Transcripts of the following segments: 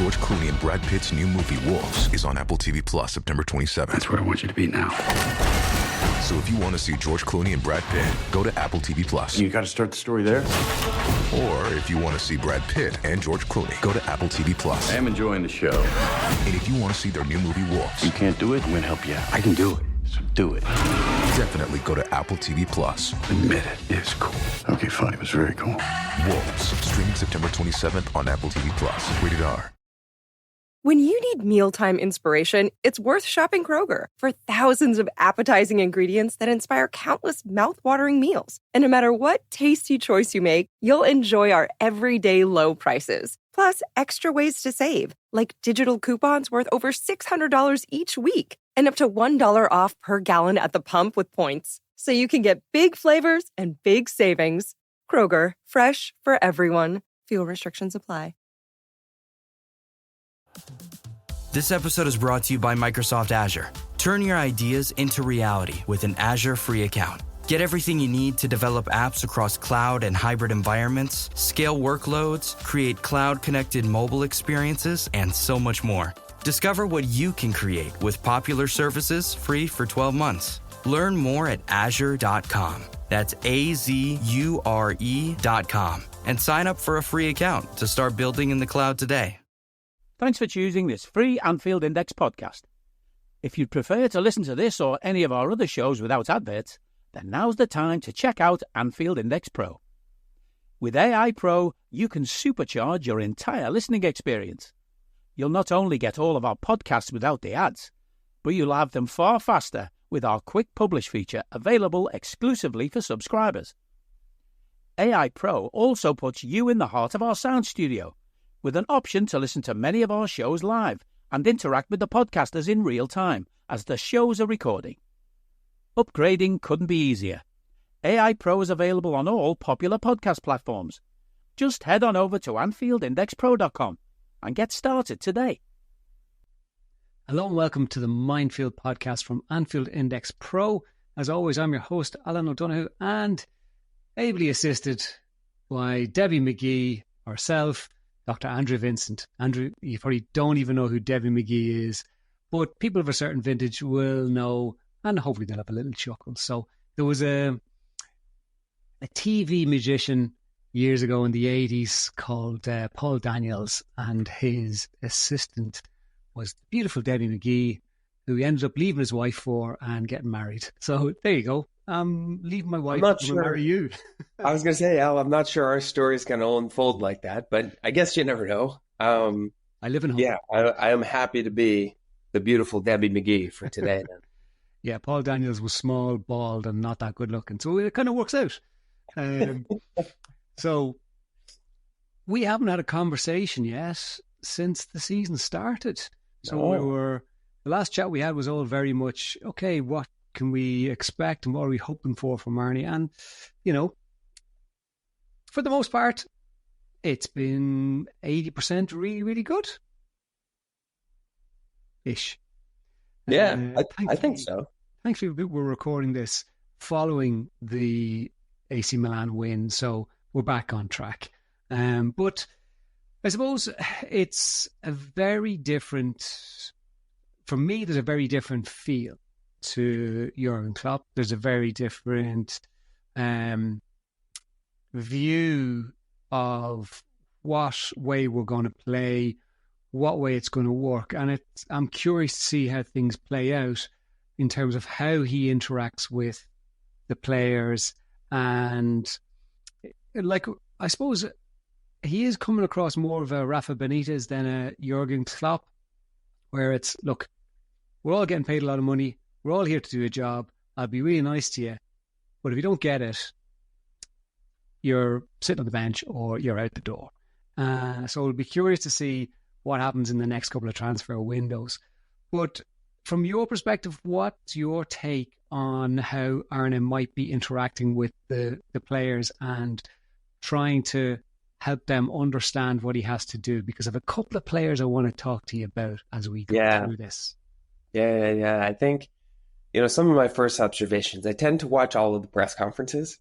George Clooney and Brad Pitt's new movie, Wolves, is on Apple TV Plus September 27th. That's where I want you to be now. So if you want to see George Clooney and Brad Pitt, go to Apple TV Plus. You got to start the story there. Or if you want to see Brad Pitt and George Clooney, go to Apple TV Plus. I am enjoying the show. And if you want to see their new movie, Wolves, You can't do it, I'm going to help you out. I can do it, so do it. definitely go to Apple TV Plus. Admit it is cool. Okay, fine, it was very cool. Wolves, streaming September 27th on Apple TV Plus. Rated R. When you need mealtime inspiration, it's worth shopping Kroger for thousands of appetizing ingredients that inspire countless mouthwatering meals. And no matter what tasty choice you make, you'll enjoy our everyday low prices. Plus, extra ways to save, like digital coupons worth over $600 each week and up to $1 off per gallon at the pump with points. So you can get big flavors and big savings. Kroger, fresh for everyone. Fuel restrictions apply. This episode is brought to you by Microsoft Azure. Turn your ideas into reality with an Azure free account. Get everything you need to develop apps across cloud and hybrid environments, scale workloads, create cloud-connected mobile experiences, and so much more. Discover what you can create with popular services free for 12 months. Learn more at azure.com. That's AZURE.com. And sign up for a free account to start building in the cloud today. Thanks for choosing this free Anfield Index podcast. If you'd prefer to listen to this or any of our other shows without adverts, then now's the time to check out Anfield Index Pro. With AI Pro, you can supercharge your entire listening experience. You'll not only get all of our podcasts without the ads, but you'll have them far faster with our Quick Publish feature available exclusively for subscribers. AI Pro also puts you in the heart of our sound studio, with an option to listen to many of our shows live and interact with the podcasters in real time as the shows are recording. Upgrading couldn't be easier. AI Pro is available on all popular podcast platforms. Just head on over to AnfieldIndexPro.com and get started today. Hello and welcome to the Minefield podcast from Anfield Index Pro. As always, I'm your host, Alan O'Donoghue, and ably assisted by Debbie McGee, herself, Dr. Andrew Vincent. Andrew, you probably don't even know who Debbie McGee is, but people of a certain vintage will know, and hopefully they'll have a little chuckle. So there was a TV magician years ago in the 80s called Paul Daniels, and his assistant was the beautiful Debbie McGee, who he ended up leaving his wife for and getting married. So there you go. I'm leaving my wife to marry you. I was going to say, Al, I'm not sure our story is going to unfold like that, but I guess you never know. I live in home. Yeah, I am happy to be the beautiful Debbie McGee for today. Then. Yeah, Paul Daniels was small, bald, and not that good looking. So it kind of works out. So we haven't had a conversation yet since the season started. So the last chat we had was all very much, okay, what can we expect and what are we hoping for from Arne? And, you know, for the most part, it's been 80% really, really good. Ish. Yeah, I think so. Thankfully, we're recording this following the AC Milan win, so we're back on track. But I suppose it's a very different, for me, there's a very different feel to Jurgen Klopp. There's a very different view of what way we're going to play, what way it's going to work. And I'm curious to see how things play out in terms of how he interacts with the players. And like, I suppose he is coming across more of a Rafa Benitez than a Jurgen Klopp, where it's, look, we're all getting paid a lot of money. We're all here to do a job. I'll be really nice to you. But if you don't get it, you're sitting on the bench or you're out the door. So I'll be curious to see what happens in the next couple of transfer windows. But from your perspective, what's your take on how Arne might be interacting with the players and trying to help them understand what he has to do? Because I have a couple of players I want to talk to you about as we go through this. Yeah. I think, some of my first observations, I tend to watch all of the press conferences.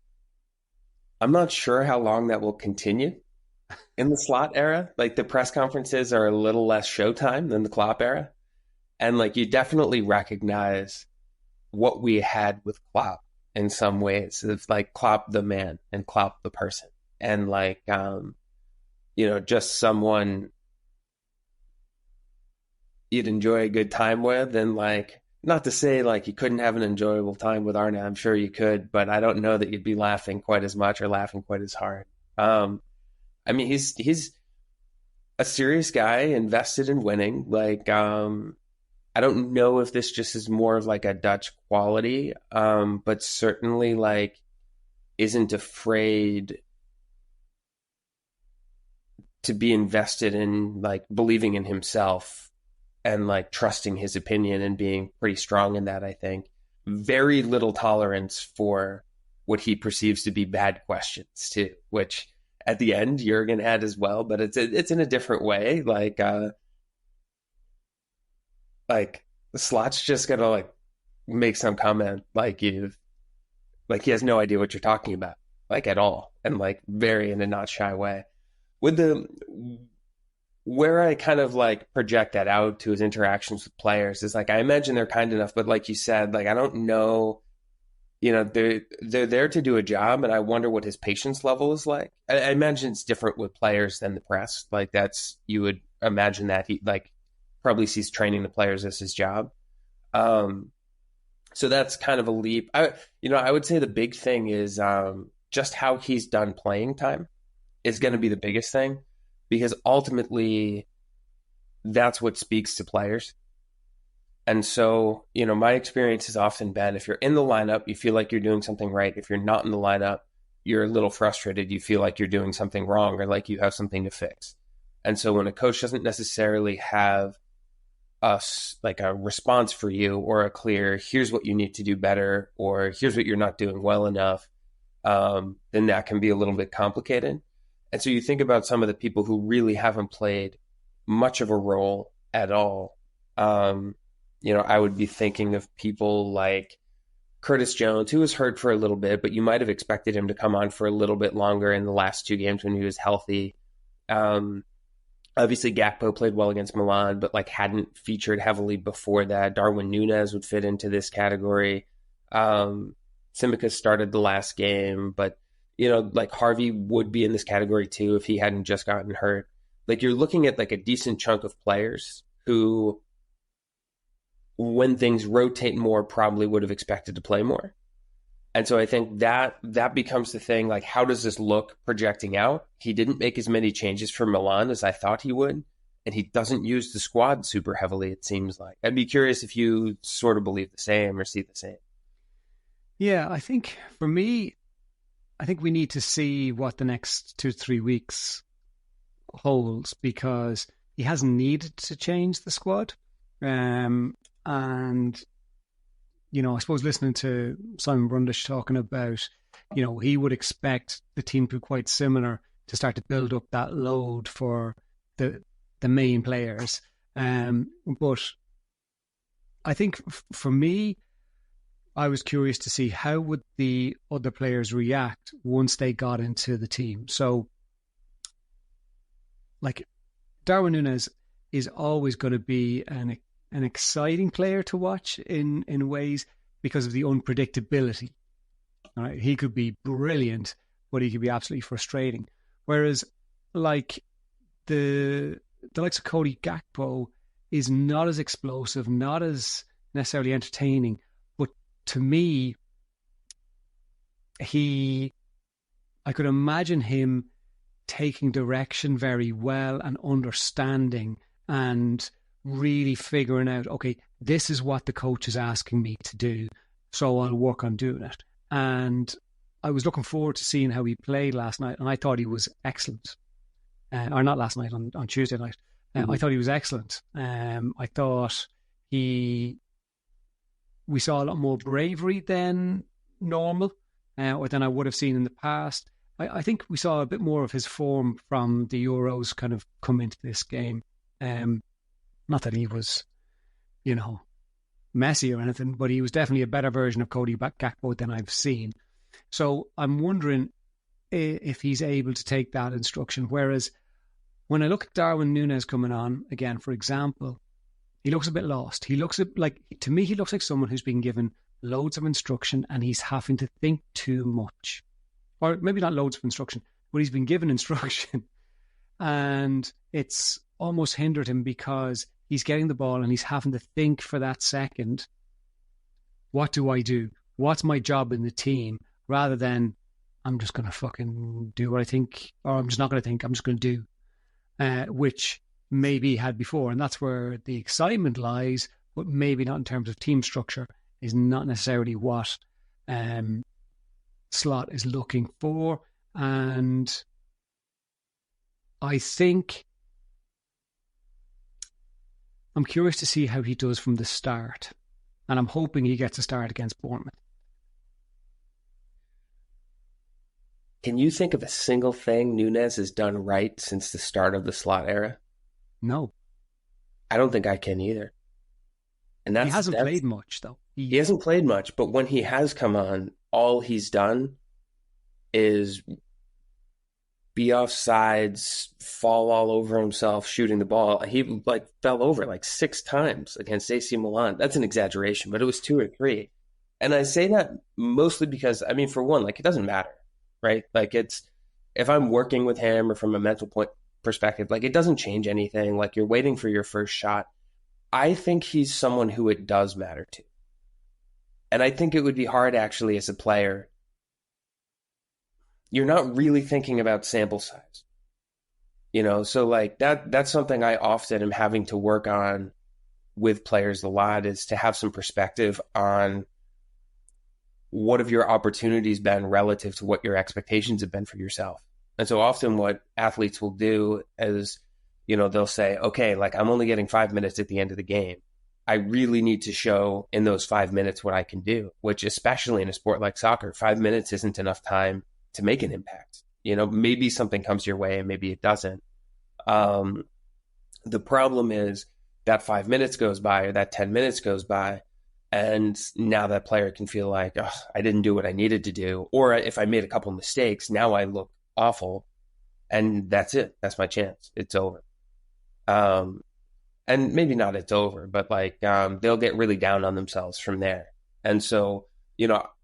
I'm not sure how long that will continue. in the Slot era, like the press conferences are a little less showtime than the Klopp era. And like you definitely recognize what we had with Klopp in some ways. It's like Klopp the man and Klopp the person. And like just someone you'd enjoy a good time with, and like not to say like you couldn't have an enjoyable time with Arne, I'm sure you could, but I don't know that you'd be laughing quite as much or laughing quite as hard. I mean, he's a serious guy, invested in winning. Like, I don't know if this just is more of like a Dutch quality, but certainly like isn't afraid to be invested in like believing in himself and like trusting his opinion and being pretty strong in that. I think very little tolerance for what he perceives to be bad questions too, which at the end Jurgen had as well, but it's in a different way. Like the Slot's just gonna like make some comment like he has no idea what you're talking about, like at all, and like very in a not shy way. With where I kind of like project that out to his interactions with players is like I imagine they're kind enough, but like you said, like I don't know, they're there to do a job, and I wonder what his patience level is like. I imagine it's different with players than the press. Like you would imagine that he like probably sees training the players as his job. So that's kind of a leap. I would say the big thing is just how he's done playing time is going to be the biggest thing, because ultimately that's what speaks to players. And so, my experience has often been if you're in the lineup, you feel like you're doing something right. If you're not in the lineup, you're a little frustrated. You feel like you're doing something wrong or like you have something to fix. And so when a coach doesn't necessarily have like a response for you or a clear, here's what you need to do better, or here's what you're not doing well enough, then that can be a little bit complicated. And so you think about some of the people who really haven't played much of a role at all. I would be thinking of people like Curtis Jones, who was hurt for a little bit, but you might have expected him to come on for a little bit longer in the last two games when he was healthy. Obviously, Gakpo played well against Milan, but like hadn't featured heavily before that. Darwin Nunez would fit into this category. Tsimikas started the last game, but like Harvey would be in this category too if he hadn't just gotten hurt. Like you're looking at like a decent chunk of players who, when things rotate more, probably would have expected to play more. And so I think that becomes the thing. Like, how does this look projecting out? He didn't make as many changes for Milan as I thought he would, and he doesn't use the squad super heavily, it seems like. I'd be curious if you sort of believe the same or see the same. Yeah, I think for me, we need to see what the next 2 to 3 weeks holds, because he hasn't needed to change the squad. And, I suppose listening to Simon Brundish talking about, he would expect the team to be quite similar to start to build up that load for the main players. But I think for me, I was curious to see how would the other players react once they got into the team. So, like, Darwin Nunez is always going to be an exciting player to watch in ways because of the unpredictability. All right? He could be brilliant, but he could be absolutely frustrating. Whereas, like, the likes of Cody Gakpo is not as explosive, not as necessarily entertaining, but to me, I could imagine him taking direction very well and understanding and really figuring out, okay, this is what the coach is asking me to do, so I'll work on doing it. And I was looking forward to seeing how he played last night, and I thought he was excellent. Or not last night, on Tuesday night. I thought he was excellent. I thought we saw a lot more bravery than normal, or than I would have seen in the past. I think we saw a bit more of his form from the Euros kind of come into this game. Not that he was, messy or anything, but he was definitely a better version of Cody Gakpo than I've seen. So I'm wondering, if he's able to take that instruction. Whereas when I look at Darwin Nunez coming on, again, for example, he looks a bit lost. He looks like, to me, he looks like someone who's been given loads of instruction and he's having to think too much. Or maybe not loads of instruction, but he's been given instruction. And it's almost hindered him because he's getting the ball and he's having to think for that second, what do I do? What's my job in the team? Rather than, I'm just going to fucking do what I think, or I'm just not going to think, I'm just going to do, which maybe he had before. And that's where the excitement lies, but maybe not in terms of team structure, is not necessarily what Slot is looking for. And I think I'm curious to see how he does from the start. And I'm hoping he gets a start against Bournemouth. Can you think of a single thing Nunez has done right since the start of the Slot era? No. I don't think I can either. And he hasn't played much, though. He hasn't played much, but when he has come on, all he's done is be off sides, fall all over himself, shooting the ball. He fell over 6 times against AC Milan. That's an exaggeration, but it was 2 or 3. And I say that mostly because, I mean, for one, it doesn't matter, right? It's, if I'm working with him or from a mental perspective, it doesn't change anything. You're waiting for your first shot. I think he's someone who it does matter to. And I think it would be hard, actually, as a player. You're not really thinking about sample size. So that's something I often am having to work on with players a lot, is to have some perspective on what have your opportunities been relative to what your expectations have been for yourself. And so often what athletes will do is, they'll say, okay, I'm only getting 5 minutes at the end of the game. I really need to show in those 5 minutes what I can do, which, especially in a sport like soccer, 5 minutes isn't enough time to make an impact. Maybe something comes your way and maybe it doesn't. The problem is that 5 minutes goes by or that 10 minutes goes by, and now that player can feel like, oh, I didn't do what I needed to do. Or if I made a couple mistakes, now I look awful, and that's it. That's my chance. It's over. And maybe not it's over, but they'll get really down on themselves from there. And so,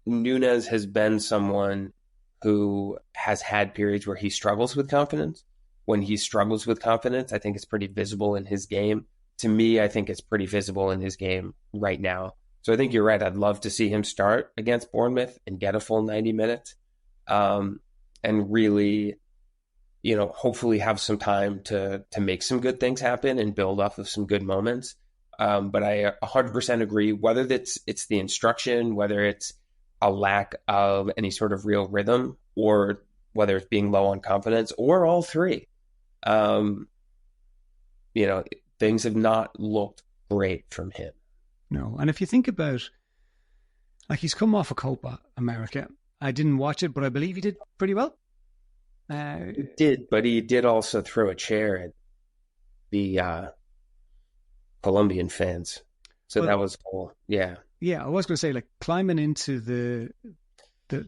Nunez has been someone who has had periods where he struggles with confidence. When he struggles with confidence, I think it's pretty visible in his game. To me, I think it's pretty visible in his game right now. So I think you're right. I'd love to see him start against Bournemouth and get a full 90 minutes, and really, hopefully have some time to make some good things happen and build off of some good moments. But I 100% agree, whether it's the instruction, whether it's a lack of any sort of real rhythm, or whether it's being low on confidence, or all three. Things have not looked great from him. No. And if you think about, he's come off a Copa America. I didn't watch it, but I believe he did pretty well. He did, but he did also throw a chair at the Colombian fans. So that was cool. Yeah. Yeah, I was going to say, climbing into the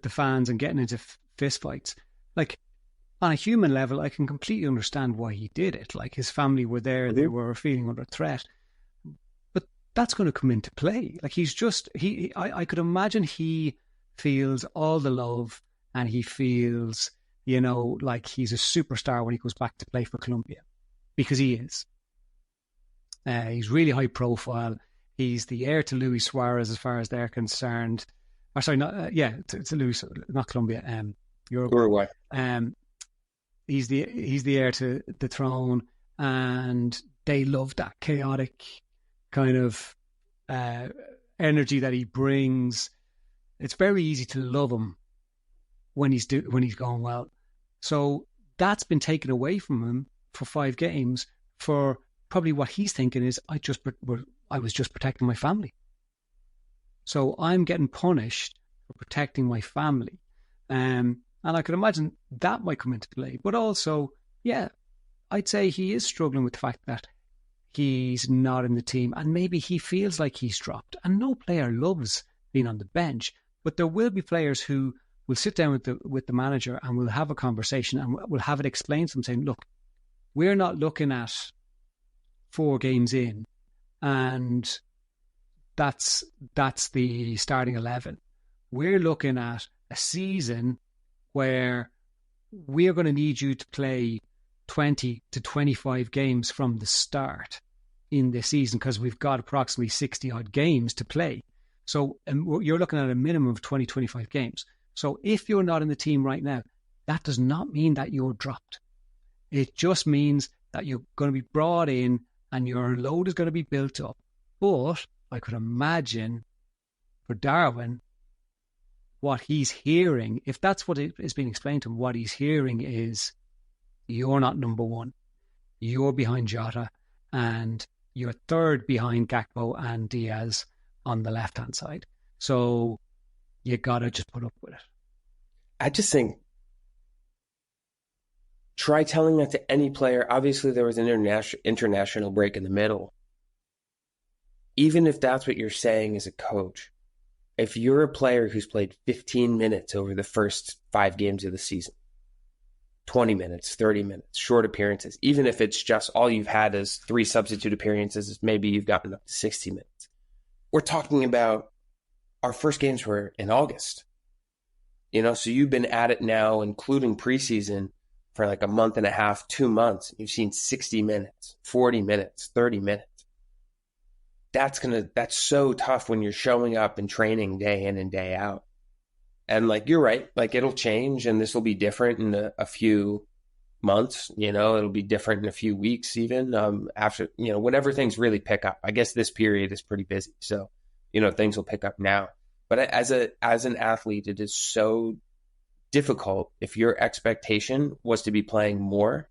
fans and getting into fist fights. On a human level, I can completely understand why he did it. His family were there, they were feeling under threat. But that's going to come into play. I could imagine he feels all the love, and he feels, like he's a superstar when he goes back to play for Colombia, because he is. He's really high profile. He's the heir to Luis Suarez as far as they're concerned. Or sorry, to Luis, not Colombia, Uruguay. He's the heir to the throne, and they love that chaotic kind of energy that he brings. It's very easy to love him when he's going well. So that's been taken away from him for 5 games. For probably what he's thinking is, I was just protecting my family. So I'm getting punished for protecting my family. And I could imagine that might come into play. But also, I'd say he is struggling with the fact that he's not in the team, and maybe he feels like he's dropped. And no player loves being on the bench, but there will be players who we'll sit down with the manager and we'll have a conversation and we'll have it explained to them, saying, look, we're not looking at 4 games in and that's the starting 11. We're looking at a season where we're going to need you to play 20 to 25 games from the start in this season because we've got approximately 60 odd games to play. So you're looking at a minimum of 20, 25 games. So if you're not in the team right now, that does not mean that you're dropped. It just means that you're going to be brought in and your load is going to be built up. But I could imagine for Darwin, what he's hearing, if that's what is being explained to him, what he's hearing is, you're not number 1. You're behind Jota and you're third behind Gakpo and Diaz on the left-hand side. So you got to just put up with it. I just think, try telling that to any player. Obviously, there was an international break in the middle. Even if that's what you're saying as a coach, if you're a player who's played 15 minutes over the first 5 games of the season, 20 minutes, 30 minutes, short appearances, even if it's just all you've had is 3 substitute appearances, maybe you've gotten up to 60 minutes. We're talking about our first games were in August. So you've been at it now, including preseason, for like a month and a half, 2 months. You've seen 60 minutes, 40 minutes, 30 minutes. That's so tough when you're showing up and training day in and day out. And like, you're right, like it'll change and this will be different in a few months, it'll be different in a few weeks even, after, whenever things really pick up. I guess this period is pretty busy. So, things will pick up now. But as an athlete, it is so difficult if your expectation was to be playing more,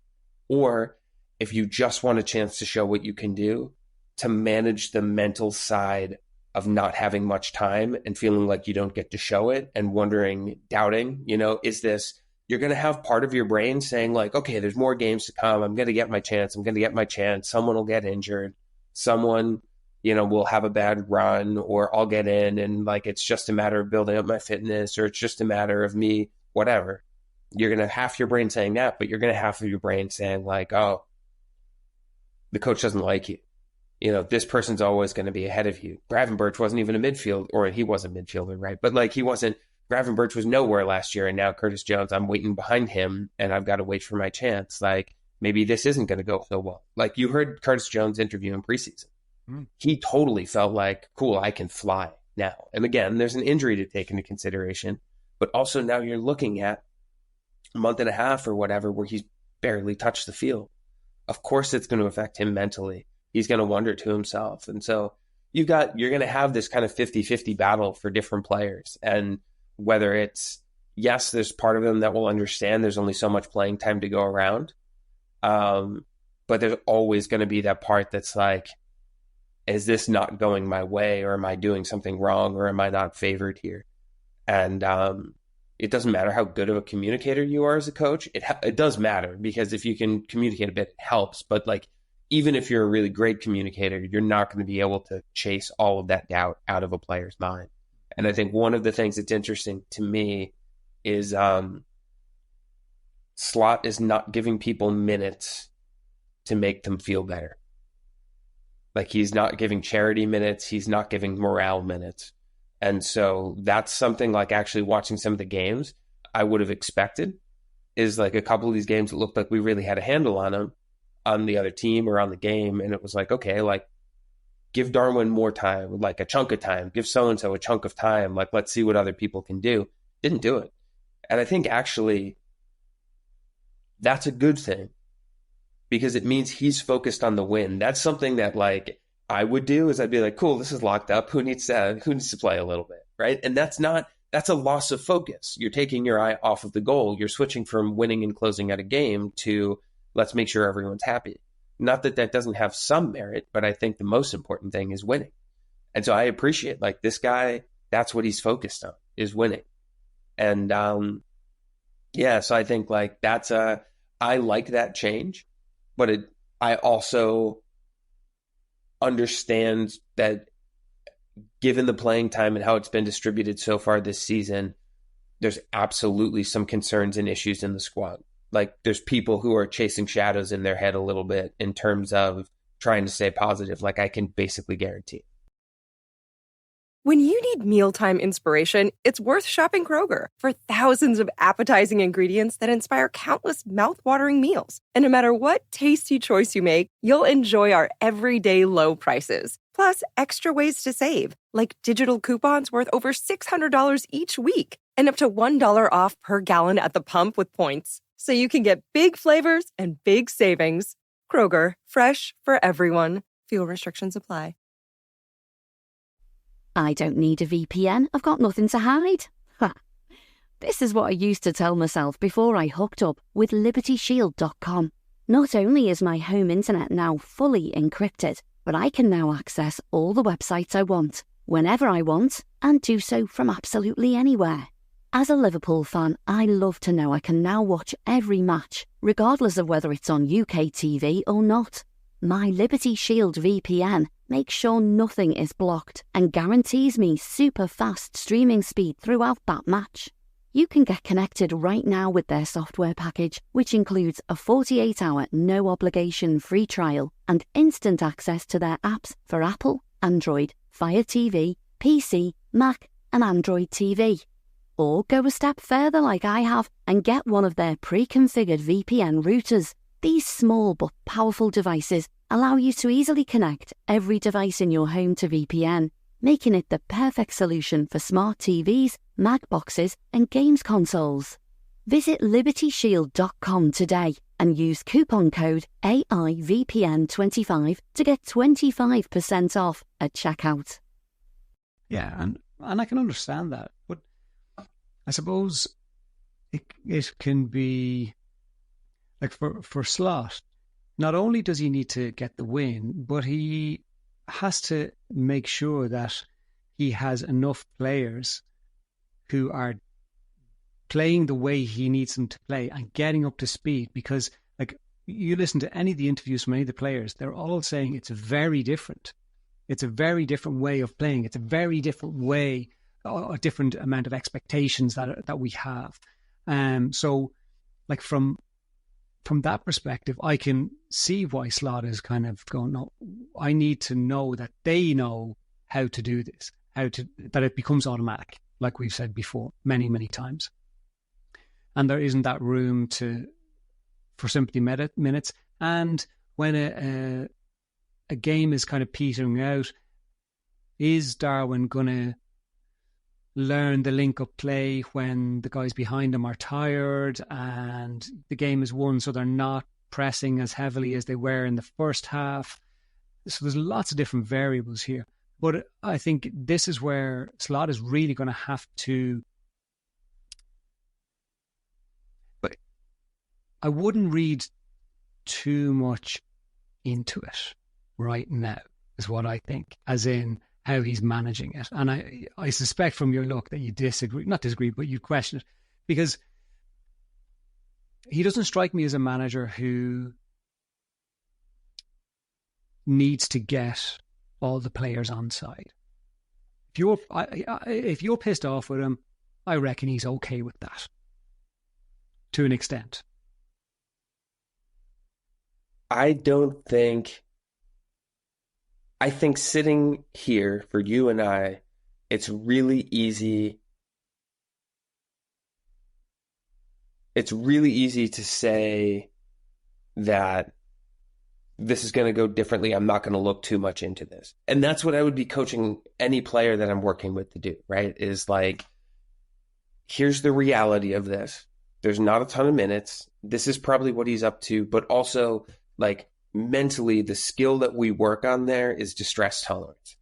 or if you just want a chance to show what you can do, to manage the mental side of not having much time and feeling like you don't get to show it and wondering, doubting, is this, you're going to have part of your brain saying like, okay, there's more games to come. I'm going to get my chance. Someone will get injured. Someone, will have a bad run, or I'll get in and like, it's just a matter of building up my fitness, or it's just a matter of me, whatever. You're going to have your brain saying that, but you're going to have your brain saying like, oh, the coach doesn't like you. This person's always going to be ahead of you. Gravenberch wasn't even a midfield, or he was a midfielder, right? But like Gravenberch was nowhere last year, and now Curtis Jones, I'm waiting behind him, and I've got to wait for my chance. Like, maybe this isn't going to go so well. Like, you heard Curtis Jones' interview in preseason. He totally felt like, cool, I can fly now. And again, there's an injury to take into consideration, but also now you're looking at a month and a half or whatever where he's barely touched the field. Of course, it's going to affect him mentally. He's going to wonder to himself. And so you're going to have this kind of 50-50 battle for different players. And whether it's, yes, there's part of them that will understand there's only so much playing time to go around. But there's always going to be that part that's like, is this not going my way, or am I doing something wrong, or am I not favored here? And it doesn't matter how good of a communicator you are as a coach. It does matter, because if you can communicate a bit, it helps. But like, even if you're a really great communicator, you're not going to be able to chase all of that doubt out of a player's mind. And I think one of the things that's interesting to me is Slot is not giving people minutes to make them feel better. Like, he's not giving charity minutes. He's not giving morale minutes. And so that's something, like, actually watching some of the games I would have expected, is like a couple of these games, it looked like we really had a handle on them, on the other team or on the game. And it was like, okay, like, give Darwin more time, like a chunk of time, give so-and-so a chunk of time. Like, let's see what other people can do. Didn't do it. And I think actually that's a good thing, because it means he's focused on the win. That's something that, like, I would do, is I'd be like, cool, this is locked up. Who needs to play a little bit, right? And that's a loss of focus. You're taking your eye off of the goal. You're switching from winning and closing out a game to let's make sure everyone's happy. Not that that doesn't have some merit, but I think the most important thing is winning. And so I appreciate, like, this guy, that's what he's focused on, is winning. And so I think, like, I like that change, but I also understand that given the playing time and how it's been distributed so far this season, there's absolutely some concerns and issues in the squad. Like there's people who are chasing shadows in their head a little bit in terms of trying to stay positive. Like I can basically guarantee. When you need mealtime inspiration, it's worth shopping Kroger for thousands of appetizing ingredients that inspire countless mouthwatering meals. And no matter what tasty choice you make, you'll enjoy our everyday low prices. Plus, extra ways to save, like digital coupons worth over $600 each week and up to $1 off per gallon at the pump with points. So you can get big flavors and big savings. Kroger, fresh for everyone. Fuel restrictions apply. I don't need a VPN. I've got nothing to hide. Ha! This is what I used to tell myself before I hooked up with LibertyShield.com. Not only is my home internet now fully encrypted, but I can now access all the websites I want, whenever I want, and do so from absolutely anywhere. As a Liverpool fan, I love to know I can now watch every match, regardless of whether it's on UK TV or not. My Liberty Shield VPN makes sure nothing is blocked and guarantees me super fast streaming speed throughout that match. You can get connected right now with their software package, which includes a 48-hour no-obligation free trial and instant access to their apps for Apple, Android, Fire TV, PC, Mac and Android TV. Or go a step further like I have and get one of their pre-configured VPN routers. These small but powerful devices allow you to easily connect every device in your home to VPN, making it the perfect solution for smart TVs, Mac boxes, and games consoles. Visit LibertyShield.com today and use coupon code AIVPN25 to get 25% off at checkout. Yeah, and I can understand that, but I suppose it can be like for Slot. Not only does he need to get the win, but he has to make sure that he has enough players who are playing the way he needs them to play and getting up to speed. Because, like, you listen to any of the interviews from any of the players, they're all saying it's very different. It's a very different way of playing. It's a very different way, a different amount of expectations that we have. So, like, from that perspective, I can see why Slot is kind of going, no, I need to know that they know how to do this, that it becomes automatic, like we've said before, many, many times. And there isn't that room for sympathy minutes. And when a game is kind of petering out, is Darwin going to learn the link-up play when the guys behind him are tired and the game is won, so they're not pressing as heavily as they were in the first half? So there's lots of different variables here. But I think this is where Slot is really going to have to... But I wouldn't read too much into it right now, is what I think, as in how he's managing it. And I suspect from your look that you not disagree, but you question it, because he doesn't strike me as a manager who needs to get all the players on side. If you're pissed off with him, I reckon he's okay with that to an extent. I think sitting here for you and I, it's really easy. It's really easy to say that this is going to go differently. I'm not going to look too much into this. And that's what I would be coaching any player that I'm working with to do, right? Is like, here's the reality of this. There's not a ton of minutes. This is probably what he's up to, but also like, mentally, the skill that we work on there is distress tolerance.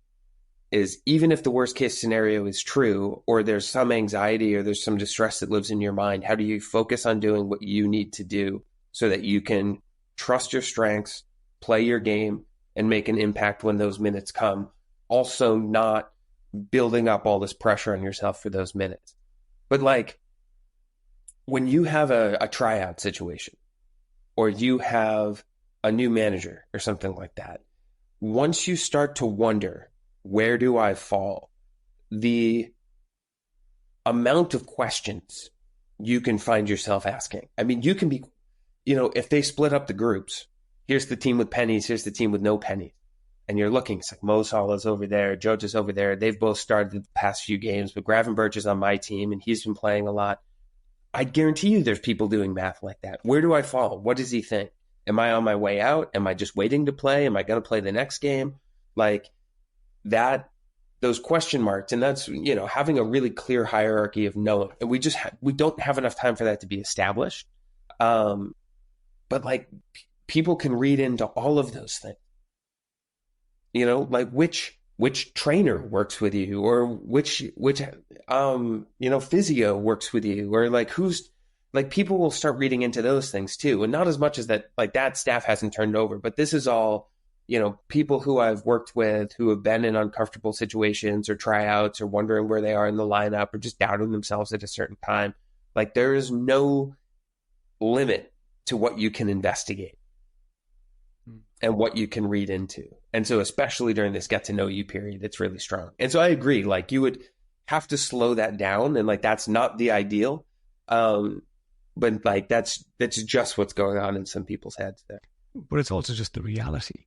Is even if the worst case scenario is true, or there's some anxiety or there's some distress that lives in your mind, how do you focus on doing what you need to do so that you can trust your strengths, play your game, and make an impact when those minutes come? Also not building up all this pressure on yourself for those minutes. But like, when you have a tryout situation, or you have a new manager or something like that, once you start to wonder, where do I fall? The amount of questions you can find yourself asking. I mean, you can be, if they split up the groups, here's the team with pennies, here's the team with no pennies. And you're looking, it's like Mo Salah's over there, Jota's over there. They've both started the past few games, but Gravenberch is on my team and he's been playing a lot. I guarantee you there's people doing math like that. Where do I fall? What does he think? Am I on my way out? Am I just waiting to play? Am I going to play the next game? Like that, those question marks. And that's, having a really clear hierarchy of knowing. And we don't have enough time for that to be established. But like people can read into all of those things. Like which trainer works with you, or which physio works with you, or like who's like, people will start reading into those things too. And not as much as that, like that staff hasn't turned over, but this is all, people who I've worked with who have been in uncomfortable situations or tryouts or wondering where they are in the lineup or just doubting themselves at a certain time. Like there is no limit to what you can investigate and what you can read into. And so especially during this get to know you period, it's really strong. And so I agree, like you would have to slow that down, and like that's not the ideal. But like that's just what's going on in some people's heads there. But it's also just the reality.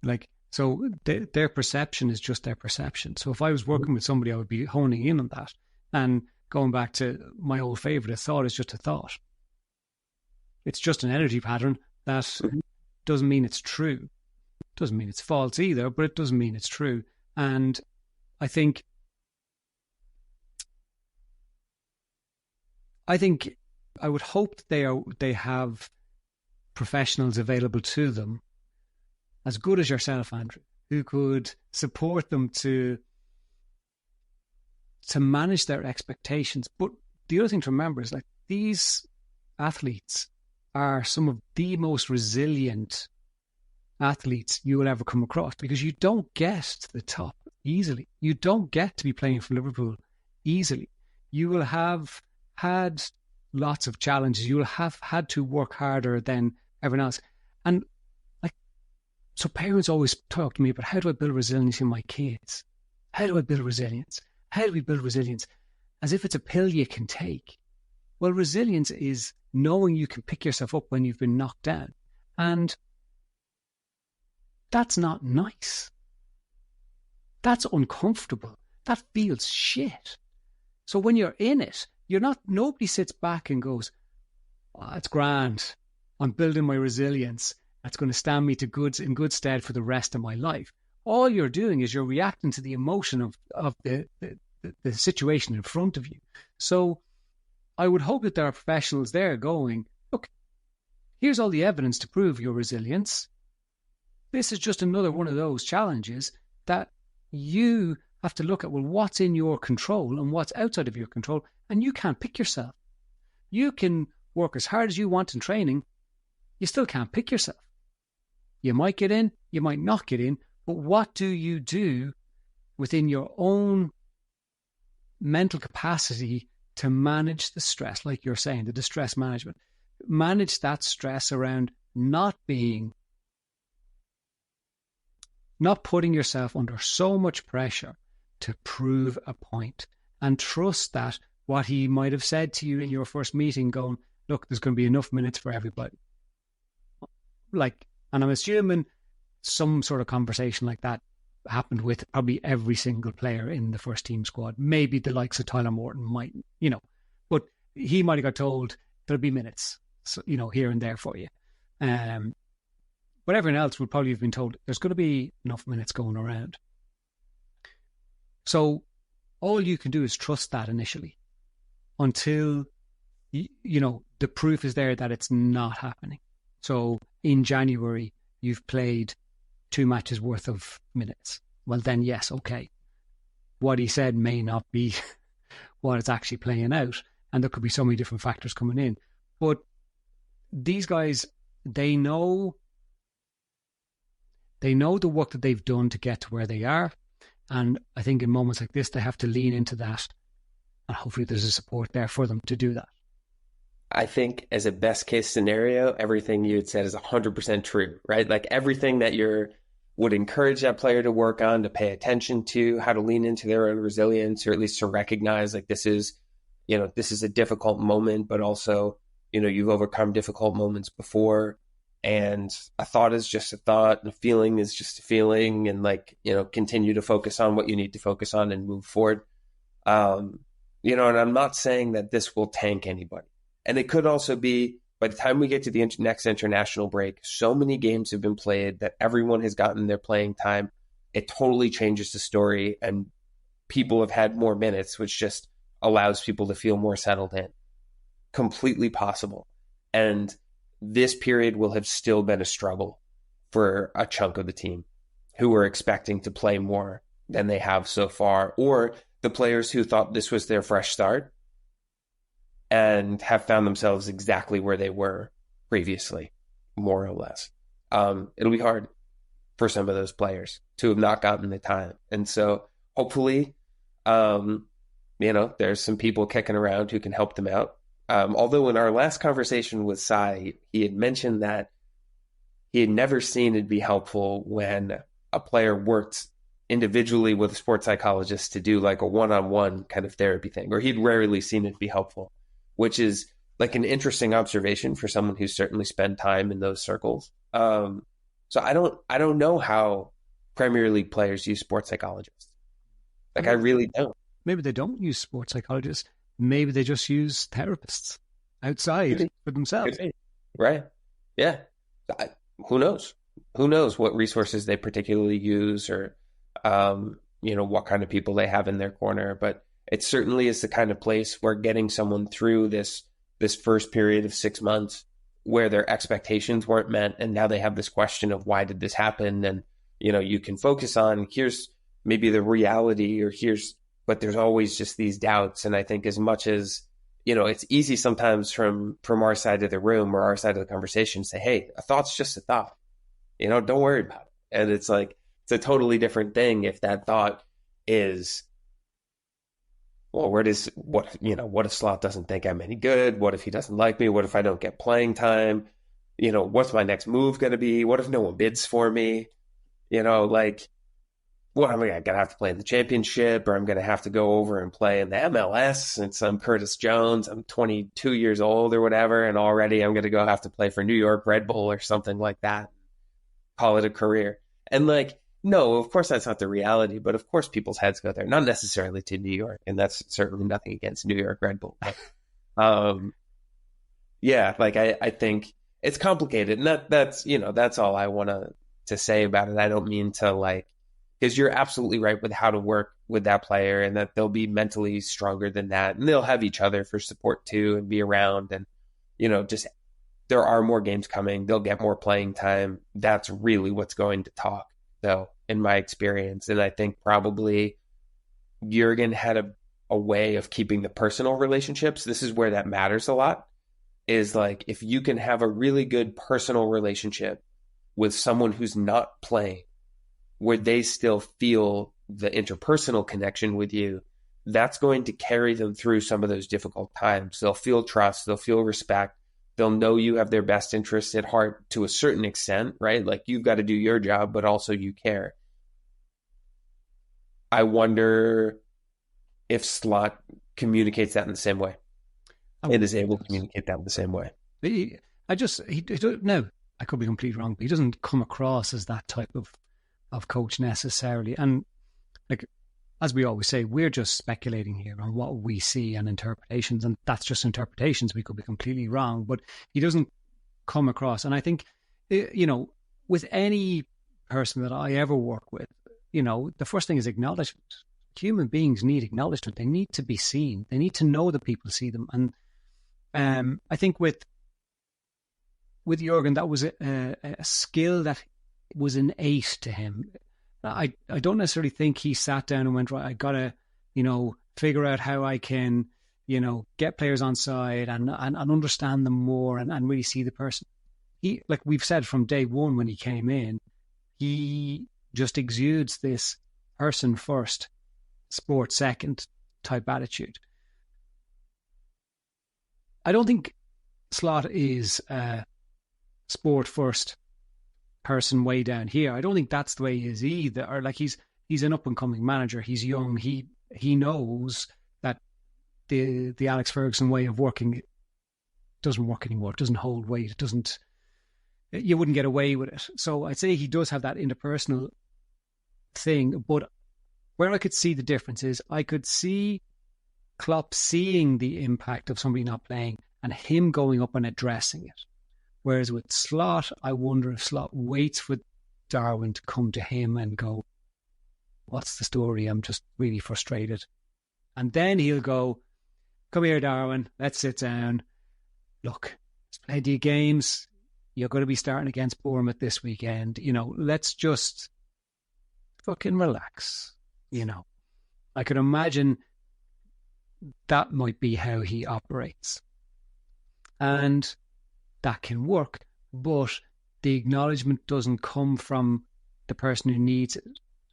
Like, so their perception is just their perception. So if I was working with somebody, I would be honing in on that. And going back to my old favorite, a thought is just a thought. It's just an energy pattern that doesn't mean it's true. Doesn't mean it's false either, but it doesn't mean it's true. And I think I would hope that they have professionals available to them as good as yourself, Andrew, who could support them to manage their expectations. But the other thing to remember is like these athletes are some of the most resilient athletes you will ever come across, because you don't get to the top easily. You don't get to be playing for Liverpool easily. You will have had lots of challenges. You will have had to work harder than everyone else. And like, so parents always talk to me about, how do I build resilience in my kids? How do I build resilience? How do we build resilience? As if it's a pill you can take. Well, resilience is knowing you can pick yourself up when you've been knocked down. And that's not nice. That's uncomfortable. That feels shit. So when you're in it, nobody sits back and goes, oh, it's grand. I'm building my resilience. That's going to stand me in good stead for the rest of my life. All you're doing is you're reacting to the emotion of the situation in front of you. So I would hope that there are professionals there going, look, here's all the evidence to prove your resilience. This is just another one of those challenges that you have to look at, well, what's in your control and what's outside of your control, and you can't pick yourself. You can work as hard as you want in training, you still can't pick yourself. You might get in, you might not get in, but what do you do within your own mental capacity to manage the stress, like you're saying, the distress management? Manage that stress around not putting yourself under so much pressure to prove a point, and trust that what he might have said to you in your first meeting, going, look, there's going to be enough minutes for everybody. Like, and I'm assuming some sort of conversation like that happened with probably every single player in the first team squad. Maybe the likes of Tyler Morton might, but he might have got told there'll be minutes, so, here and there for you. But everyone else would probably have been told there's going to be enough minutes going around. So all you can do is trust that initially until, the proof is there that it's not happening. So in January, you've played 2 matches worth of minutes. Well, then, yes, okay. What he said may not be what it's actually playing out. And there could be so many different factors coming in. But these guys, they know the work that they've done to get to where they are. And I think in moments like this, they have to lean into that. And hopefully there's a support there for them to do that. I think as a best case scenario, everything you had said is 100% true, right? Like everything that you're would encourage that player to work on, to pay attention to, how to lean into their own resilience, or at least to recognize like this is a difficult moment, but also, you've overcome difficult moments before. And a thought is just a thought, and a feeling is just a feeling, and continue to focus on what you need to focus on and move forward. And I'm not saying that this will tank anybody. And it could also be, by the time we get to the next international break, so many games have been played that everyone has gotten their playing time. It totally changes the story, and people have had more minutes, which just allows people to feel more settled in. Completely possible. And this period will have still been a struggle for a chunk of the team who were expecting to play more than they have so far, or the players who thought this was their fresh start and have found themselves exactly where they were previously, more or less. It'll be hard for some of those players to have not gotten the time. And so hopefully, there's some people kicking around who can help them out. Although in our last conversation with Sai, he had mentioned that he had never seen it be helpful when a player worked individually with a sports psychologist to do like a one-on-one kind of therapy thing, or he'd rarely seen it be helpful, which is like an interesting observation for someone who's certainly spent time in those circles. So I don't know how Premier League players use sports psychologists. Like, I really don't. Maybe they don't use sports psychologists. Maybe they just use therapists outside for themselves. Right. Yeah. Who knows? Who knows what resources they particularly use, or, what kind of people they have in their corner. But it certainly is the kind of place where getting someone through this first period of 6 months where their expectations weren't met, and now they have this question of why did this happen? And, you can focus on, here's maybe the reality, but there's always just these doubts. And I think as much as, it's easy sometimes from our side of the room or our side of the conversation to say, hey, a thought's just a thought, don't worry about it. And it's like, it's a totally different thing if that thought is, well, what if Slot doesn't think I'm any good? What if he doesn't like me? What if I don't get playing time? What's my next move going to be? What if no one bids for me? What am I going to have to play in the championship, or I'm going to have to go over and play in the MLS since I'm Curtis Jones, I'm 22 years old or whatever, and already I'm going to go have to play for New York Red Bull or something like that, call it a career. And no, of course that's not the reality, but of course people's heads go there, not necessarily to New York, and that's certainly nothing against New York Red Bull. But, I think it's complicated, and that's all I want to say about it. I don't mean to because you're absolutely right with how to work with that player, and that they'll be mentally stronger than that, and they'll have each other for support too, and be around, and just there are more games coming, they'll get more playing time. That's really what's going to talk, though, in my experience. And I think probably Jurgen had a way of keeping the personal relationships. This is where that matters a lot, is if you can have a really good personal relationship with someone who's not playing, where they still feel the interpersonal connection with you, that's going to carry them through some of those difficult times. They'll feel trust, they'll feel respect, they'll know you have their best interests at heart to a certain extent, right? You've got to do your job, but also you care. I wonder if Slot communicates that in the same way. It is able to communicate that in the same way. I could be completely wrong, but he doesn't come across as that type of coach necessarily. And as we always say, we're just speculating here on what we see and interpretations, and that's just interpretations. We could be completely wrong, but he doesn't come across. And I think, with any person that I ever work with, the first thing is acknowledgement. Human beings need acknowledgement. They need to be seen. They need to know that people see them. And I think with Jurgen, that was a skill that was innate to him. I don't necessarily think he sat down and went, right, I gotta, figure out how I can, get players on side and understand them more and really see the person. He, like we've said from day one when he came in, he just exudes this person first, sport second type attitude. I don't think Slot is sport first, person way down here. I don't think that's the way he is either. Or like he's an up and coming manager. He's young. He knows that the Alex Ferguson way of working doesn't work anymore. It doesn't hold weight. It doesn't. You wouldn't get away with it. So I'd say he does have that interpersonal thing. But where I could see the difference is I could see Klopp seeing the impact of somebody not playing and him going up and addressing it. Whereas with Slot, I wonder if Slot waits for Darwin to come to him and go, what's the story? I'm just really frustrated. And then he'll go, come here, Darwin, let's sit down. Look, let's play the games. You're going to be starting against Bournemouth this weekend. You know, let's just fucking relax. You know, I could imagine that might be how he operates. And that can work, but the acknowledgement doesn't come from the person who needs it.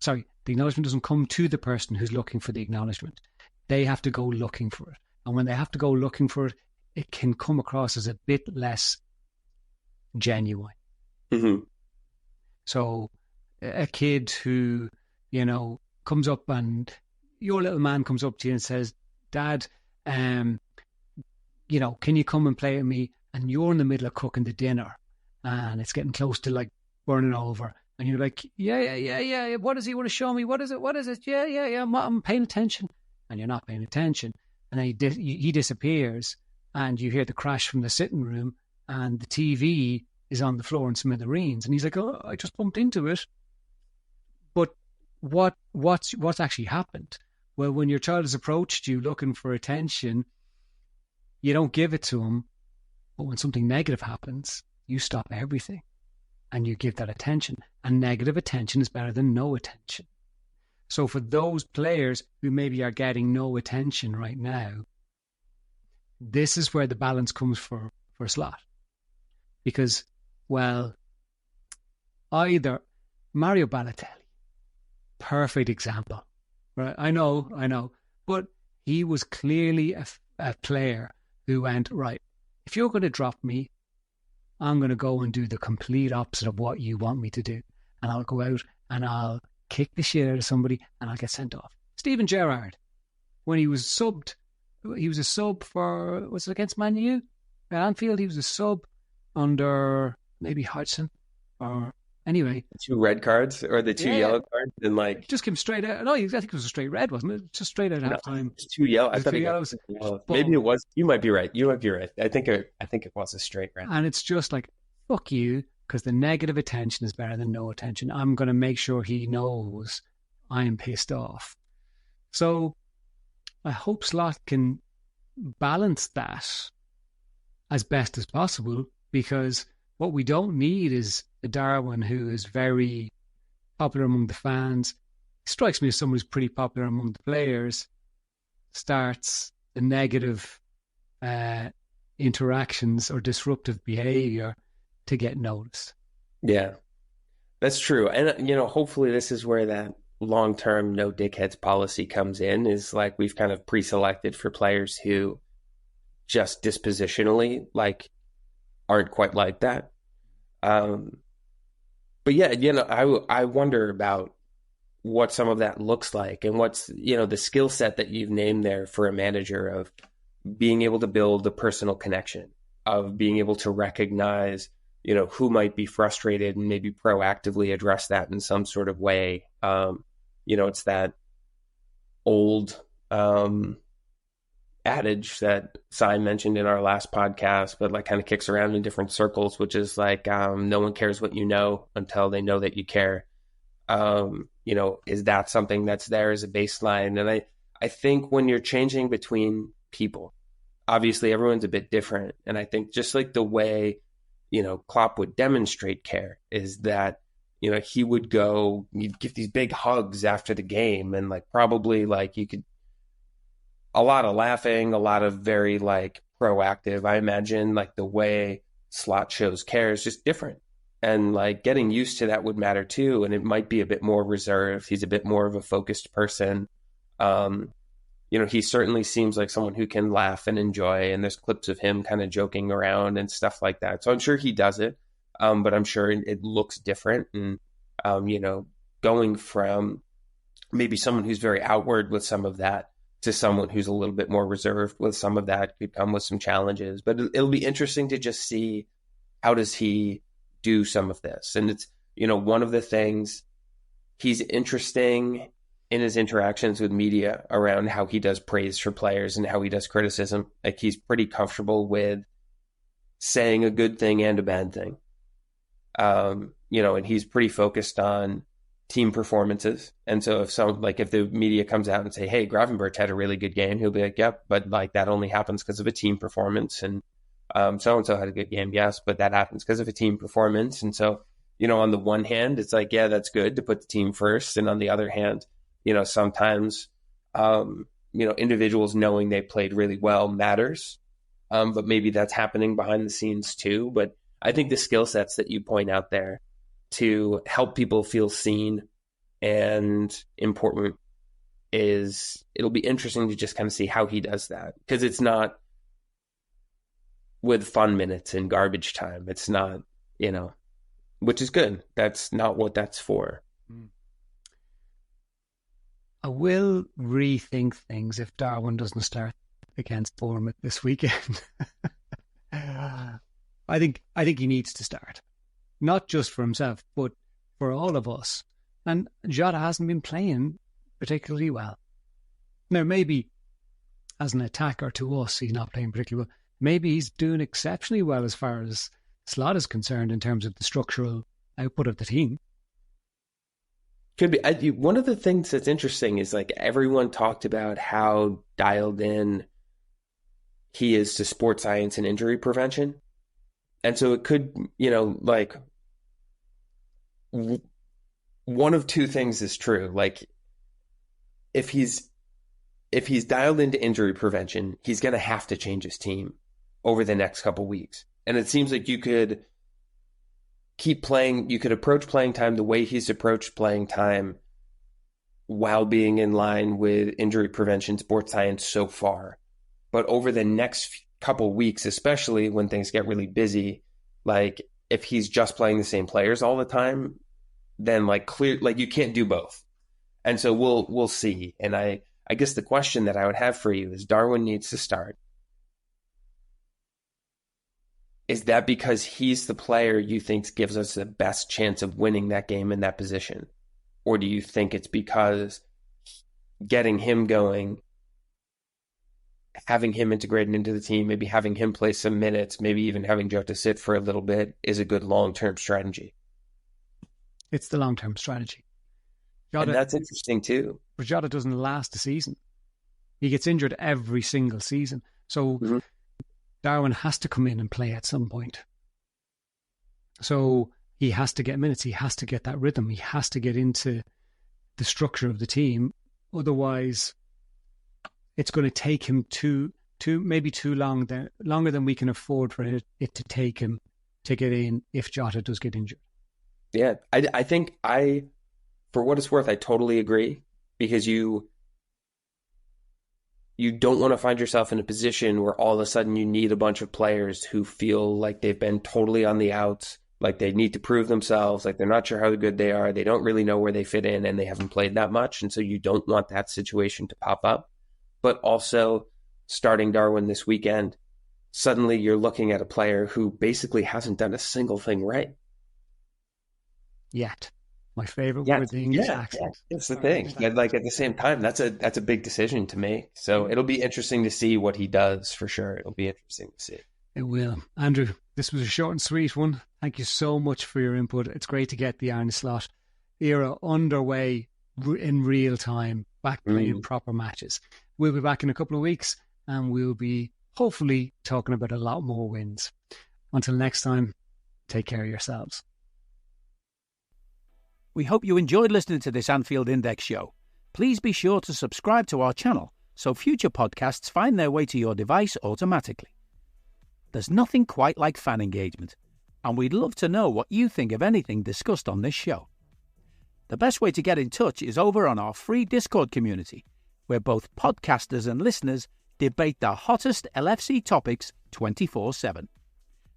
Sorry, the acknowledgement doesn't come to the person who's looking for the acknowledgement. They have to go looking for it. And when they have to go looking for it, it can come across as a bit less genuine. Mm-hmm. So a kid who, you know, comes up and your little man comes up to you and says, Dad, you know, can you come and play with me? And you're in the middle of cooking the dinner and it's getting close to like burning over. And you're like, yeah. What does he want to show me? What is it? Yeah. I'm paying attention. And you're not paying attention. And then he disappears and you hear the crash from the sitting room and the TV is on the floor in smithereens. And he's like, oh, I just bumped into it. But what's actually happened? Well, when your child has approached you looking for attention, you don't give it to him. But when something negative happens, you stop everything and you give that attention. And negative attention is better than no attention. So for those players who maybe are getting no attention right now, this is where the balance comes for Slot. Because, well, either Mario Balotelli, perfect example, right? I know, but he was clearly a player who went, right, if you're going to drop me, I'm going to go and do the complete opposite of what you want me to do. And I'll go out and I'll kick the shit out of somebody and I'll get sent off. Steven Gerrard, when he was subbed, he was a sub for, was it against Man U? At Anfield, he was a sub under maybe Hodgson or anyway. 2 red cards or the 2 yellow cards and like. Just came straight out. No, I think it was a straight red, wasn't it? Just straight out half time. It's 2 yellow. I thought 2 yellows. Maybe it was. You might be right. I think it was a straight red. And it's just like, fuck you, because the negative attention is better than no attention. I'm going to make sure he knows I'm pissed off. So I hope Slot can balance that as best as possible, because what we don't need is a Darwin who is very popular among the fans. He strikes me as someone who's pretty popular among the players, starts the negative interactions or disruptive behavior to get noticed. Yeah, that's true. And, you know, hopefully this is where that long-term no dickheads policy comes in, is like we've kind of pre-selected for players who just dispositionally like aren't quite like that. But yeah, you know, I wonder about what some of that looks like and what's, you know, the skill set that you've named there for a manager of being able to build a personal connection, of being able to recognize, you know, who might be frustrated and maybe proactively address that in some sort of way. You know, it's that old adage that Si mentioned in our last podcast, but like kind of kicks around in different circles, which is like, no one cares what you know until they know that you care. You know, is that something that's there as a baseline? And I think when you're changing between people, obviously everyone's a bit different. And I think just like the way, you know, Klopp would demonstrate care is that, you know, he would go, you'd give these big hugs after the game and like probably like you could, a lot of laughing, a lot of very like proactive. I imagine like the way Slot shows care is just different. And like getting used to that would matter too. And it might be a bit more reserved. He's a bit more of a focused person. You know, he certainly seems like someone who can laugh and enjoy. And there's clips of him kind of joking around and stuff like that. So I'm sure he does it. but I'm sure it looks different. And, going from maybe someone who's very outward with some of that to someone who's a little bit more reserved with some of that could come with some challenges. But it'll be interesting to just see how does he do some of this. And it's, one of the things, he's interesting in his interactions with media around how he does praise for players and how he does criticism. Like, he's pretty comfortable with saying a good thing and a bad thing. And he's pretty focused on team performances. And so if the media comes out and say, hey, Gravenberch had a really good game, he'll be like, yep, but like that only happens because of a team performance. And so-and-so had a good game, yes, but that happens because of a team performance. And so, on the one hand, it's like, yeah, that's good to put the team first. And on the other hand, sometimes, individuals knowing they played really well matters. But maybe that's happening behind the scenes too. But I think the skill sets that you point out there to help people feel seen and important it'll be interesting to just kind of see how he does that. Because it's not with fun minutes and garbage time. It's not, which is good. That's not what that's for. I will rethink things if Darwin doesn't start against Bournemouth this weekend. I think he needs to start, not just for himself, but for all of us. And Jota hasn't been playing particularly well. Now, maybe as an attacker to us, he's not playing particularly well. Maybe he's doing exceptionally well as far as Slot is concerned in terms of the structural output of the team. Could be. One of the things that's interesting is like everyone talked about how dialed in he is to sports science and injury prevention. And so it could, one of two things is true. Like if he's dialed into injury prevention, he's going to have to change his team over the next couple weeks. And it seems like you could keep playing, you could approach playing time the way he's approached playing time while being in line with injury prevention sports science so far. But over the next couple weeks, especially when things get really busy, like if he's just playing the same players all the time, then you can't do both. And so we'll see. And I guess the question that I would have for you is Darwin needs to start. Is that because he's the player you think gives us the best chance of winning that game in that position? Or do you think it's because getting him going, having him integrated into the team, maybe having him play some minutes, maybe even having Jota sit for a little bit is a good long-term strategy? It's the long-term strategy. Jota, and that's interesting too. But Jota doesn't last a season. He gets injured every single season. So Darwin has to come in and play at some point. So he has to get minutes. He has to get that rhythm. He has to get into the structure of the team. Otherwise, it's going to take him maybe too long, longer than we can afford for it to take him to get in if Jota does get injured. Yeah, I think for what it's worth, I totally agree, because you don't want to find yourself in a position where all of a sudden you need a bunch of players who feel like they've been totally on the outs, like they need to prove themselves, like they're not sure how good they are, they don't really know where they fit in, and they haven't played that much. And so you don't want that situation to pop up. But also, starting Darwin this weekend, suddenly you're looking at a player who basically hasn't done a single thing right. Yet. My favorite word, the English accent. It's the thing. Like at the same time, that's a big decision to make. So it'll be interesting to see what he does for sure. It'll be interesting to see. It will. Andrew, this was a short and sweet one. Thank you so much for your input. It's great to get the Arne Slot era underway in real time, back playing proper matches. We'll be back in a couple of weeks and we'll be hopefully talking about a lot more wins. Until next time, take care of yourselves. We hope you enjoyed listening to this Anfield Index show. Please be sure to subscribe to our channel so future podcasts find their way to your device automatically. There's nothing quite like fan engagement, and we'd love to know what you think of anything discussed on this show. The best way to get in touch is over on our free Discord community, where both podcasters and listeners debate the hottest LFC topics 24/7.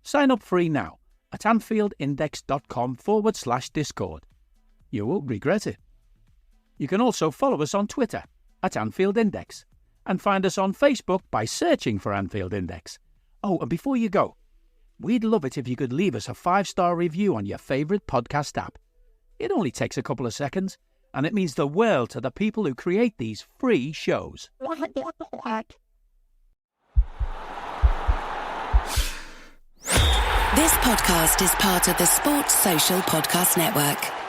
Sign up free now at AnfieldIndex.com/Discord. You won't regret it. You can also follow us on Twitter at Anfield Index and find us on Facebook by searching for Anfield Index. Oh, and before you go, we'd love it if you could leave us a 5-star review on your favourite podcast app. It only takes a couple of seconds, and it means the world to the people who create these free shows. This podcast is part of the Sports Social Podcast Network.